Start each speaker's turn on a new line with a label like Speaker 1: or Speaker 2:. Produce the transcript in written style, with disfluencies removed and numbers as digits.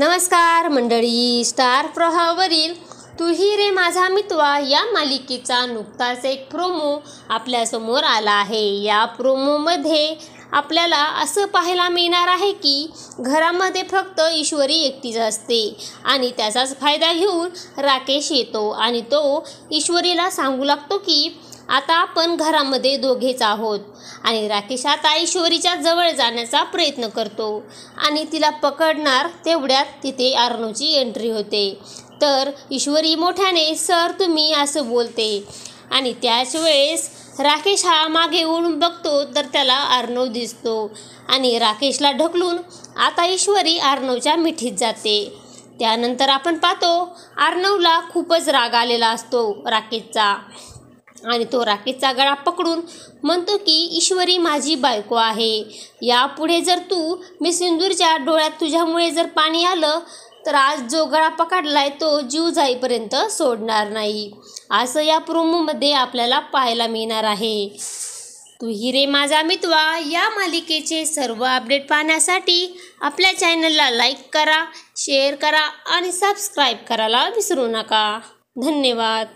Speaker 1: नमस्कार मंडळी, स्टार प्रवाहावरील तू ही रे माझा मितवा या मालिकेचा नुकताच एक प्रोमो आपल्यासमोर आला आहे। या प्रोमोमध्ये आपल्याला असं पाहायला मिळणार आहे की घरामध्ये फक्त ईश्वरी एकटीच असते आणि त्याचाच फायदा घेऊन राकेश येतो आणि तो ईश्वरीला सांगू लागतो की आता आपण घरामध्ये दोघेच आहोत आणि राकेश आता ईश्वरीच्या जवळ जाण्याचा प्रयत्न करतो आणि तिला पकडणार तेवढ्यात तिथे अर्णवची एंट्री होते। तर ईश्वरी मोठ्याने सर तुम्ही असं बोलते आणि त्याच वेळेस राकेश हा मागे वळून बघतो तर त्याला अर्णव दिसतो आणि राकेशला ढकलून आता ईश्वरी अर्णवच्या मिठीत जाते। त्यानंतर आपण पाहतो अर्णवला खूपच राग आलेला असतो राकेशचा आणि तो राकेशचा गळा पकडून म्हणतो की ईश्वरी माझी बायको आहे, यापुढे जर तू मी सिंदूरच्या डोळ्यात तुझ्यामुळे जर पाणी आलं तर आज जो गळा पकडलाय तो जीव जाईपर्यंत सोडणार नाही, असं या प्रोमोमध्ये आपल्याला पाहायला मिळणार आहे। तू ही रे माझा मितवा या मालिकेचे सर्व अपडेट पाहण्यासाठी आपल्या चॅनलला लाईक करा, शेअर करा आणि सबस्क्राईब करायला विसरू नका। धन्यवाद।